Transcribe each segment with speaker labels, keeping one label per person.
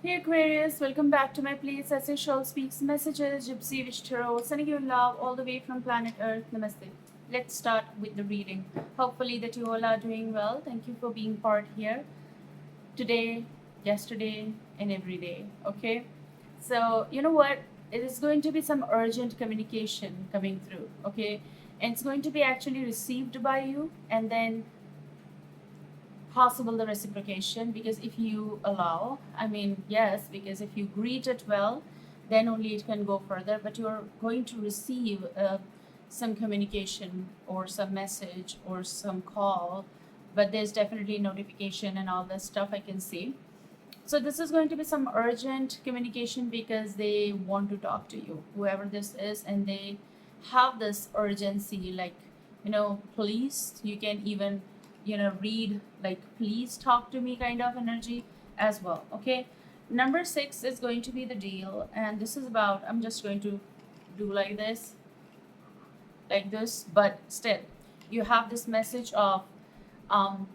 Speaker 1: Hey Aquarius, welcome back to my place as usual speaks messages, Gypsy Wish Tarot, sending you love all the way from planet Earth. Namaste. Let's start with the reading. Hopefully that you all are doing well. Thank you for being part here today, yesterday, and every day. Okay? So, you know what? It is going to be some urgent communication coming through. Okay? And it's going to be actually received by you and then possible the reciprocation, because if you allow, I mean, yes, because if you greet it well, then only it can go further, but you're going to receive some communication or some message or some call, but there's definitely notification and all this stuff I can see. So this is going to be some urgent communication because they want to talk to you, whoever this is, and they have this urgency, like, please, you can even, read like please talk to me kind of energy as well. Okay. Number 6 is going to be the deal, and this is about, I'm just going to do like this, but still, you have this message of um,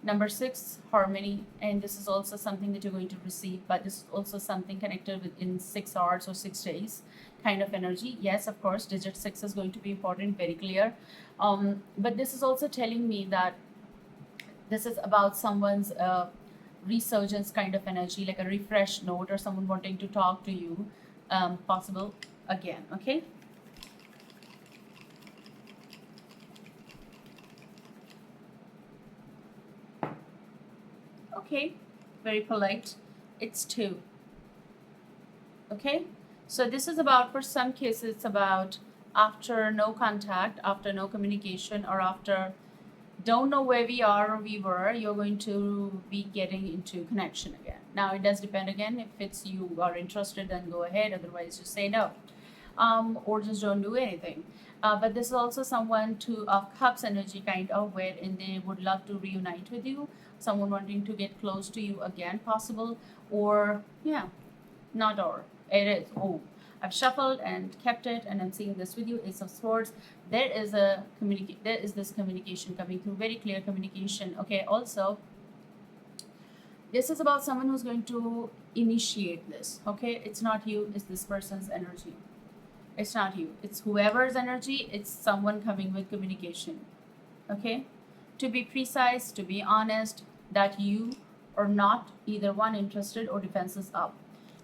Speaker 1: number 6, harmony, and this is also something that you're going to receive, but this is also something connected within 6 hours or 6 days kind of energy. Yes, of course, digit 6 is going to be important, very clear. But this is also telling me that this is about someone's resurgence kind of energy, like a refresh note or someone wanting to talk to you, possible again. Okay. Okay, very polite. It's 2. Okay, so this is about, for some cases, it's about after no contact, after no communication, or after don't know where we are or we were, you're going to be getting into connection again. Now, it does depend again. If it's you are interested, then go ahead. Otherwise, just say no, or just don't do anything. But this is also someone to of cups energy kind of, wherein they would love to reunite with you, someone wanting to get close to you again, possible, or yeah, not or. It is. Oh, I've shuffled and kept it, and I'm seeing this with you. Ace of Swords. There is a There is this communication coming through. Very clear communication. Okay. Also, this is about someone who's going to initiate this. Okay. It's not you. It's this person's energy. It's not you. It's whoever's energy. It's someone coming with communication. Okay. To be precise, to be honest, that you are not either one interested or defenses up.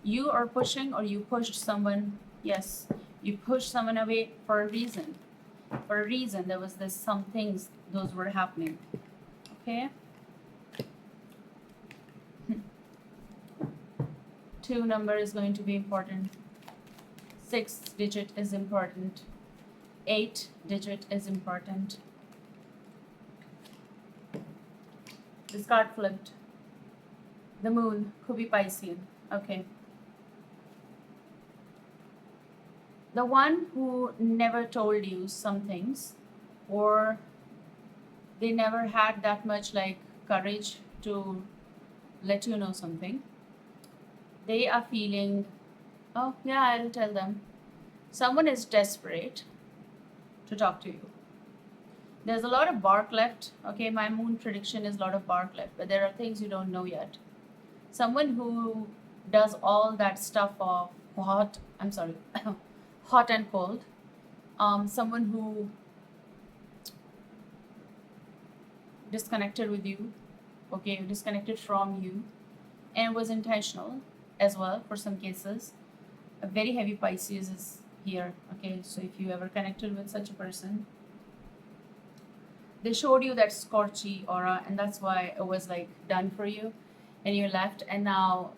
Speaker 1: You are pushing, or you pushed someone. Yes, you pushed someone away for a reason. For a reason, there was this some things those were happening. Okay. 2 number is going to be important. 6 digit is important. 8 digit is important. This card flipped. The moon could be Piscean. Okay. The one who never told you some things, or they never had that much like courage to let you know something, they are feeling, oh yeah, I'll tell them. Someone is desperate to talk to you. There's a lot of bark left. Okay, my moon prediction is a lot of bark left, but there are things you don't know yet. Someone who does all that stuff of hot, I'm sorry, hot and cold. Someone who disconnected with you, okay, disconnected from you, and was intentional as well for some cases. A very heavy Pisces is here. Okay, so if you ever connected with such a person, they showed you that scorchy aura, and that's why it was like done for you, and you left, and now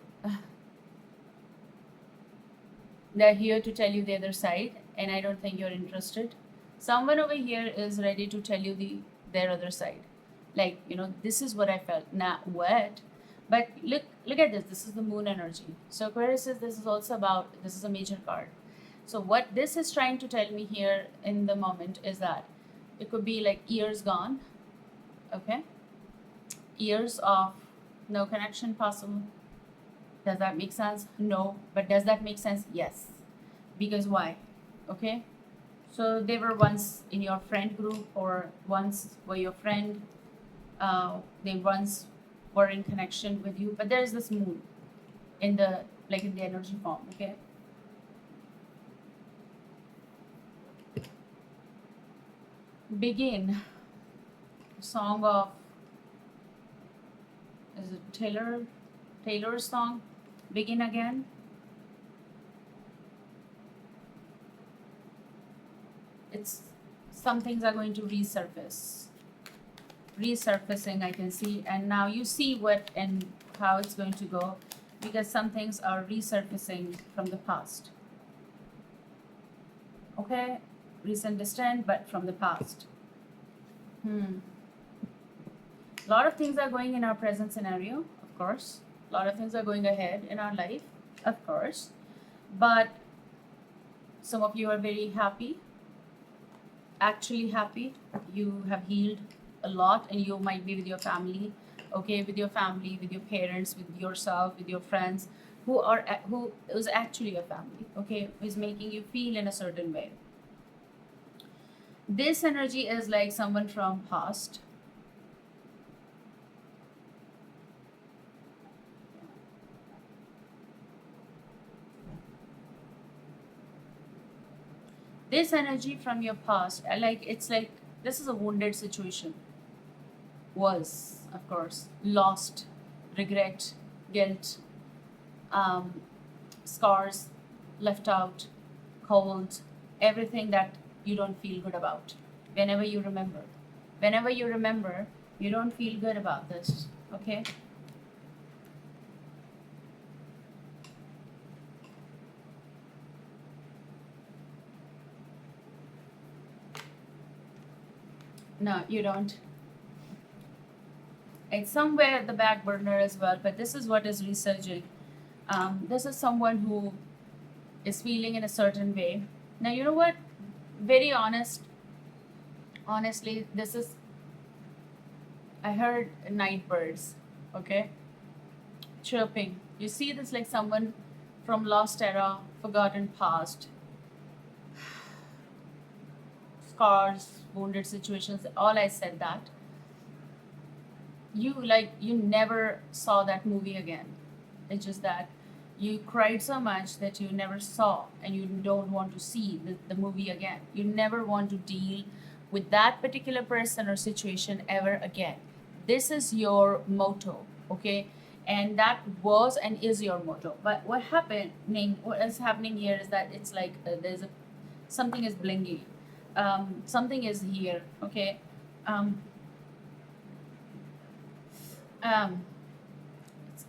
Speaker 1: they're here to tell you the other side, and I don't think you're interested. Someone over here is ready to tell you their other side. Like, this is what I felt. Now what? But look at this. This is the moon energy. So Aquarius says this is also about, this is a major card. So what this is trying to tell me here in the moment is that it could be like years gone. Okay? Years of no connection possible. Does that make sense? No. But does that make sense? Yes. Because why? Okay? So they were once in your friend group, or once were your friend. They once were in connection with you. But there's this moon. in the in the energy form. Okay. Begin. Song of, is it Taylor's song? Begin Again. It's, some things are going to resurfacing, I can see, and now you see what and how it's going to go, because some things are resurfacing from the past. Okay, recent distant, but from the past. A lot of things are going in our present scenario, of course. A lot of things are going ahead in our life, of course. But some of you are very happy, actually happy. You have healed a lot, and you might be with your family, okay, with your family, with your parents, with yourself, with your friends, who is actually your family, okay, who is making you feel in a certain way. This energy is like someone from past. This energy from your past, it's like this is a wounded situation. Was, of course, lost, regret, guilt, scars, left out, cold, everything that you don't feel good about. Whenever you remember, you don't feel good about this, okay? No, you don't. It's somewhere at the back burner as well, but this is what is resurging. This is someone who is feeling in a certain way. Now, you know what? Very honestly, this is, I heard night birds, okay, chirping. You see this like someone from lost era, forgotten past, scars, wounded situations. All I said that. You never saw that movie again. It's just that you cried so much that you never saw, and you don't want to see the movie again. You never want to deal with that particular person or situation ever again. This is your motto, okay? And that was and is your motto. But what is happening here is that it's like there's a something is blinking, something is here, okay? Um, um,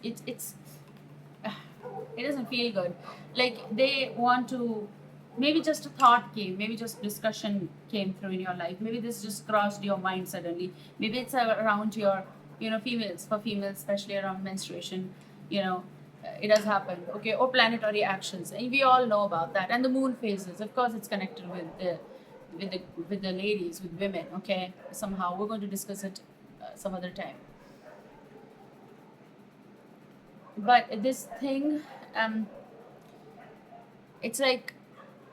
Speaker 1: it's it doesn't feel good. Like they want to, maybe just a thought came, maybe just discussion came through in your life, maybe this just crossed your mind suddenly, maybe it's around your, females, for females especially around menstruation, it does happen, okay, or planetary actions, and we all know about that, and the moon phases, of course it's connected with the ladies, with women, okay, somehow we're going to discuss it some other time. But this thing, um it's like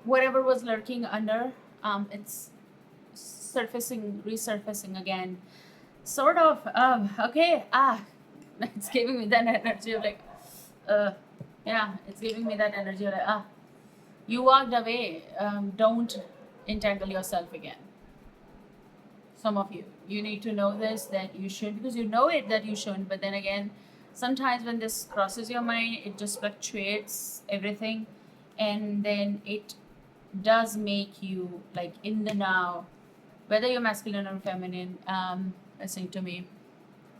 Speaker 1: whatever was lurking under, it's resurfacing again, sort of. Okay, it's giving me that energy of like, uh yeah, it's giving me that energy of like, you walked away, don't entangle yourself again. Some of you need to know this, that you should, because you know it that you shouldn't, but then again, sometimes when this crosses your mind, it just fluctuates everything, and then it does make you like in the now, whether you're masculine or feminine, listening to me,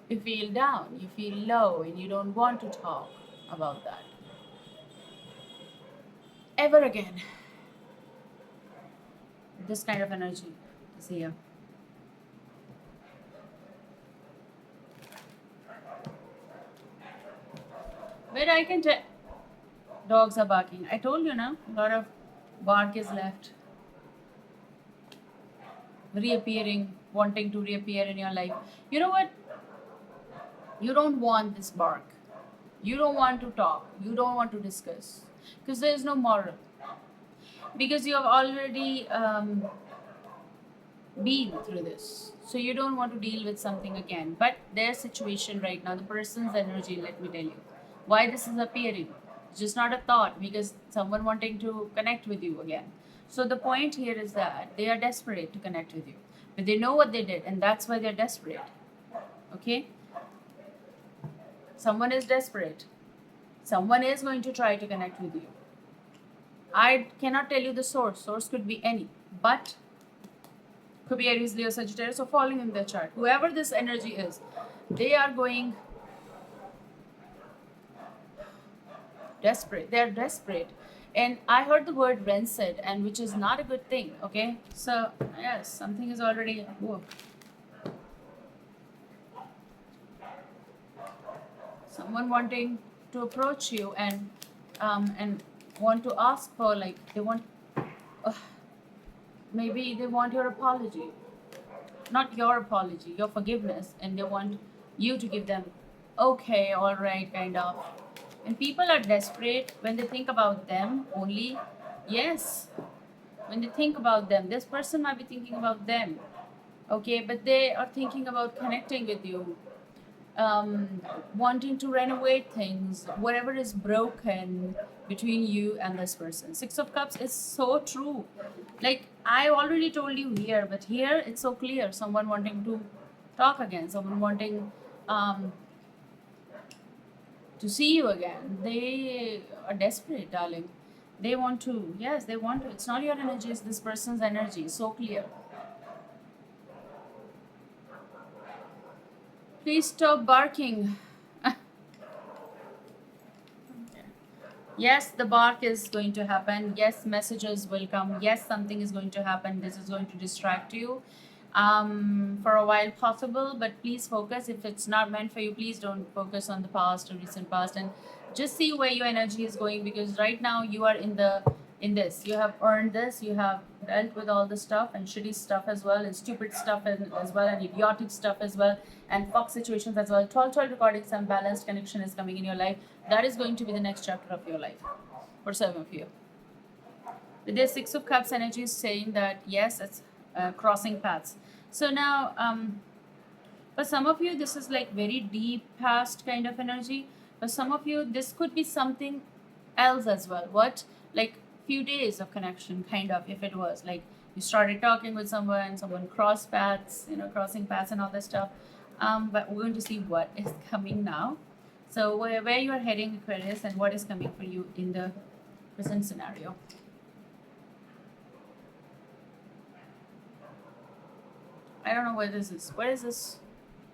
Speaker 1: you feel down, you feel low, and you don't want to talk about that ever again. This kind of energy is here. But I can tell, dogs are barking. I told you now, a lot of bark is left. Reappearing, wanting to reappear in your life. You know what? You don't want this bark. You don't want to talk. You don't want to discuss. Because there is no moral. Because you have already been through this. So you don't want to deal with something again. But their situation right now, the person's energy, let me tell you, why this is appearing. It's just not a thought, because someone wanting to connect with you again. So the point here is that they are desperate to connect with you, but they know what they did, and that's why they're desperate. Okay? Someone is desperate. Someone is going to try to connect with you. I cannot tell you the source. Source could be any, but could be Aries, Leo, Sagittarius, or falling in their chart. Whoever this energy is, they are going desperate. They're desperate. And I heard the word rancid, and which is not a good thing. Okay, so yes, something is already. Whoa. Someone wanting to approach you and want to ask for, like, they want, maybe they want your apology, not your apology, your forgiveness, and they want you to give them, okay, all right, kind of. And people are desperate when they think about them only. Yes, when they think about them, this person might be thinking about them, okay, but they are thinking about connecting with you, wanting to renovate things, whatever is broken between you and this person. Six of Cups is so true. Like, I already told you here, but here it's so clear. Someone wanting to talk again, someone wanting to see you again. They are desperate, darling. They want to, yes, they want to. It's not your energy, it's this person's energy. So clear. Please stop barking. Yes, the bark is going to happen. Yes, messages will come. Yes, something is going to happen. This is going to distract you for a while possible, but please focus. If it's not meant for you, please don't focus on the past or recent past, and just see where your energy is going, because right now you are in this. You have earned this. You have dealt with all the stuff and shitty stuff as well, and stupid stuff as well, and idiotic stuff as well, and fuck situations as well. 12 recording, some balanced connection is coming in your life. That is going to be the next chapter of your life for some of you. With the Six of Cups energy is saying that yes, it's crossing paths. So now, for some of you, this is like very deep past kind of energy. For some of you, this could be something else as well. What? Like few days of connection, kind of, if it was like you started talking with someone crossed paths, crossing paths and all that stuff. But we're going to see what is coming now. So where you are heading, Aquarius, and what is coming for you in the present scenario. I don't know what this is. What is this?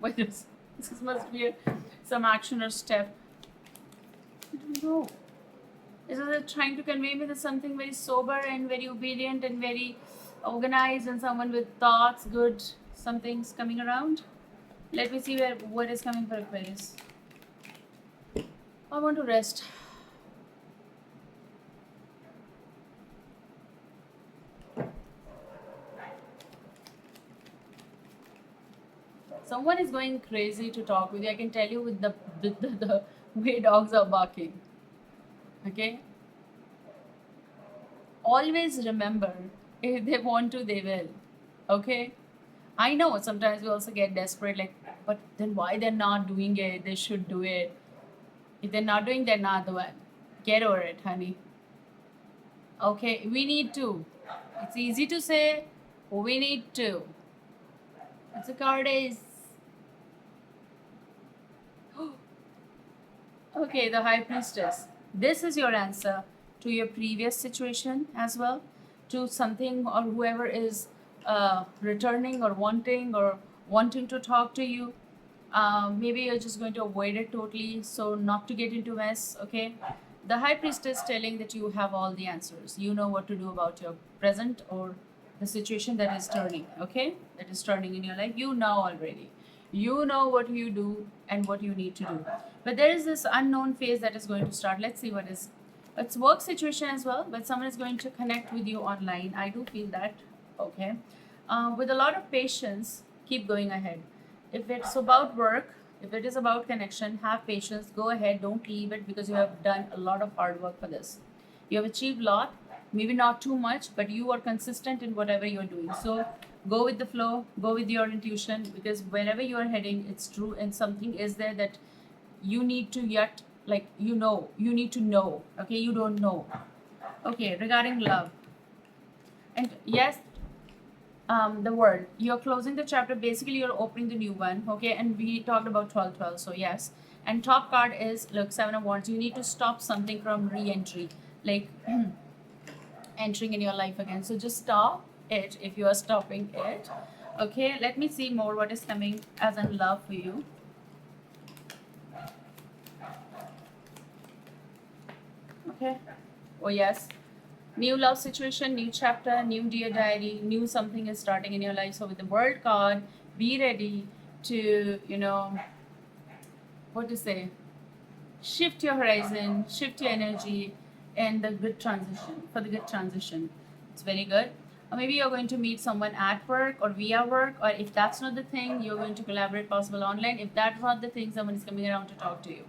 Speaker 1: What is this? This must be some action or step. I don't know. Is it trying to convey me that something very sober and very obedient and very organized, and someone with thoughts, good, something's coming around? Let me see what is coming for Aquarius. I want to rest. Someone is going crazy to talk with you. I can tell you with the way dogs are barking. Okay? Always remember, if they want to, they will. Okay? I know sometimes we also get desperate, like, but then why they're not doing it? They should do it. If they're not doing, they're not the one. Get over it, honey. Okay? We need to. It's easy to say, we need to. It's a card is. Okay, the High Priestess. This is your answer to your previous situation as well, to something or whoever is returning or wanting to talk to you. Maybe you're just going to avoid it totally, so not to get into mess. Okay, the High Priestess telling that you have all the answers. You know what to do about your present or the situation that is turning. Okay, that is turning in your life. You know already. You know what you do and what you need to do. But there is this unknown phase that is going to start. Let's see what is. It's work situation as well, but someone is going to connect with you online. I do feel that. Okay, with a lot of patience, keep going ahead. If it's about work, if it is about connection, have patience. Go ahead. Don't leave it, because you have done a lot of hard work for this. You have achieved a lot. Maybe not too much, but you are consistent in whatever you're doing. So go with the flow, go with your intuition, because wherever you are heading, it's true, and something is there that you need to yet like you need to know. Okay, you don't know. Okay, regarding love. And yes, the word, you're closing the chapter, basically you're opening the new one. Okay, and we talked about 12 12, so yes. And top card is, look, 7 of Wands. You need to stop something from re-entry, like entering in your life again. So just stop it if you are stopping it. Okay, let me see more what is coming as in love for you. Okay, oh yes, new love situation, new chapter, new dear diary, new something is starting in your life. So with the World card, be ready to, what to say, shift your horizon, shift your energy, and the good transition, for the good transition. It's very good. Or maybe you're going to meet someone at work or via work, or if that's not the thing, you're going to collaborate possible online. If that's not the thing, someone is coming around to talk to you.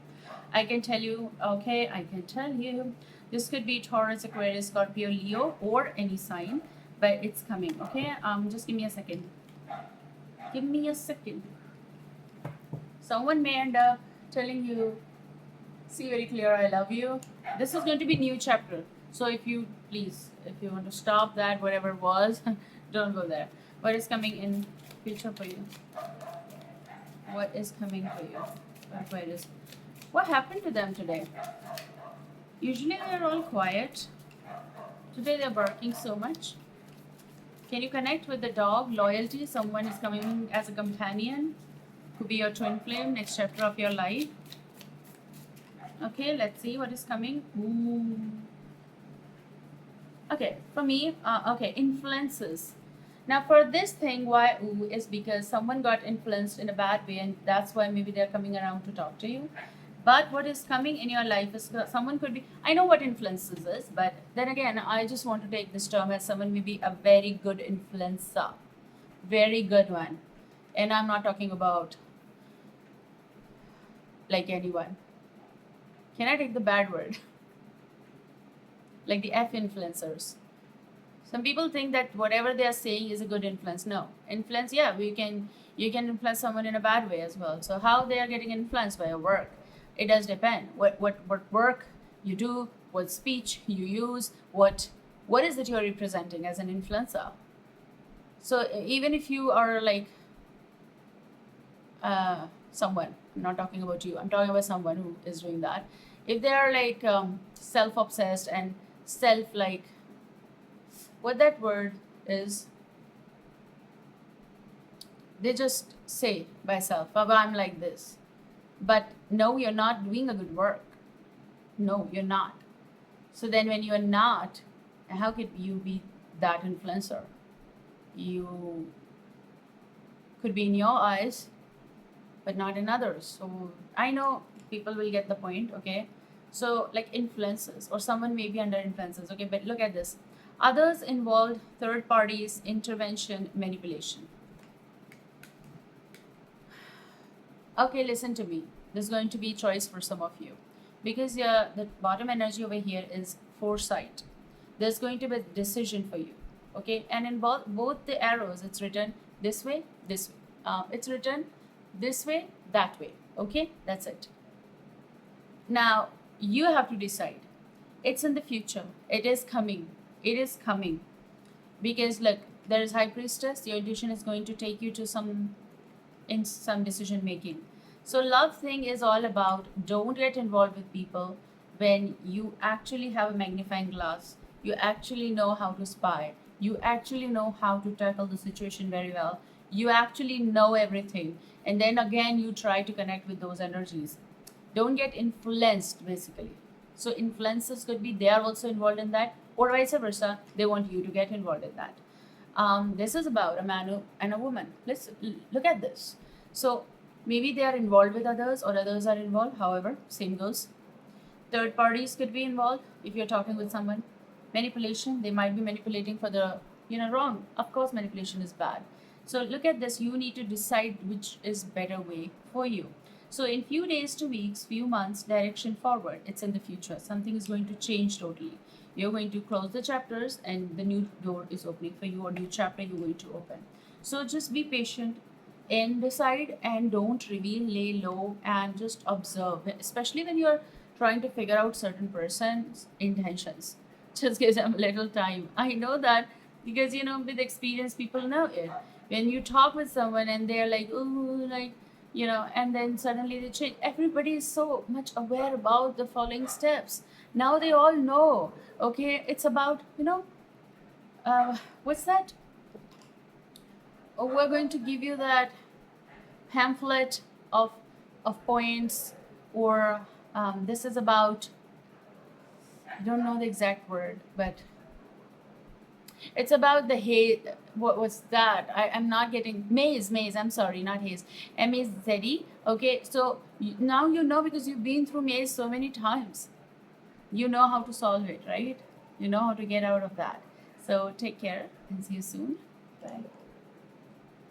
Speaker 1: I can tell you, okay, I can tell you, this could be Taurus, Aquarius, Scorpio, Leo, or any sign, but it's coming. Okay, just give me a second. Give me a second. Someone may end up telling you, see very clear, I love you. This is going to be new chapter. So if you want to stop that, whatever it was, don't go there. What is coming in future for you? What is coming for you? Aquarius. What happened to them today? Usually they're all quiet. Today they're barking so much. Can you connect with the dog? Loyalty. Someone is coming as a companion. Could be your twin flame, next chapter of your life. Okay, let's see what is coming. Ooh. Okay, for me, okay, influences. Now, for this thing, why ooh is because someone got influenced in a bad way, and that's why maybe they're coming around to talk to you. But what is coming in your life is someone could be, I know what influences is, but then again, I just want to take this term as someone may be a very good influencer, very good one. And I'm not talking about like anyone. Can I take the bad word? Like the F influencers. Some people think that whatever they are saying is a good influence. No, influence, yeah, you can influence someone in a bad way as well. So how they are getting influenced by your work, it does depend. What work you do, what speech you use, what is it you're representing as an influencer. So even if you are like someone, I'm not talking about you, I'm talking about someone who is doing that. If they are like self-obsessed and self like, what that word is, they just say by self, Baba, I'm like this. But no, you're not doing a good work. No, you're not. So then when you're not, how could you be that influencer? You could be in your eyes, but not in others. So I know people will get the point, okay? So like influences, or someone may be under influences, okay? But look at this. Others involved, third parties, intervention, manipulation. Okay, listen to me. There's going to be choice for some of you. Because the bottom energy over here is foresight. There's going to be a decision for you. Okay, and in both the arrows, it's written this way, this way. It's written this way, that way. Okay, that's it. Now you have to decide. It's in the future. It is coming. It is coming. Because look, there is High Priestess. Your intuition is going to take you to some decision making. So love thing is all about, don't get involved with people when you actually have a magnifying glass. You actually know how to spy. You actually know how to tackle the situation very well. You actually know everything. And then again, you try to connect with those energies. Don't get influenced, basically. So influencers could be, they are also involved in that, or vice versa, they want you to get involved in that. This is about a man and a woman. Let's look at this. So maybe they are involved with others, or others are involved. However, same goes. Third parties could be involved if you're talking with someone. Manipulation, they might be manipulating for the wrong. Of course, manipulation is bad. So look at this. You need to decide which is better way for you. So in few days to weeks, few months, direction forward. It's in the future. Something is going to change totally. You're going to close the chapters and the new door is opening for you, or new chapter you're going to open. So just be patient and decide, and don't reveal, lay low, and just observe, especially when you're trying to figure out certain person's intentions. Just give them a little time. I know that because with experience, people know it. When you talk with someone and they're like, oh, like, and then suddenly they change. Everybody is so much aware about the following steps. Now they all know. Okay, it's about what's that? Oh, we're going to give you that pamphlet of points, or this is about, I don't know the exact word, but it's about the haze. What was that? I'm not getting maze. I'm sorry, not haze. MAZE. Okay, so now you know because you've been through maze so many times. You know how to solve it, right? You know how to get out of that. So take care and see you soon. Bye.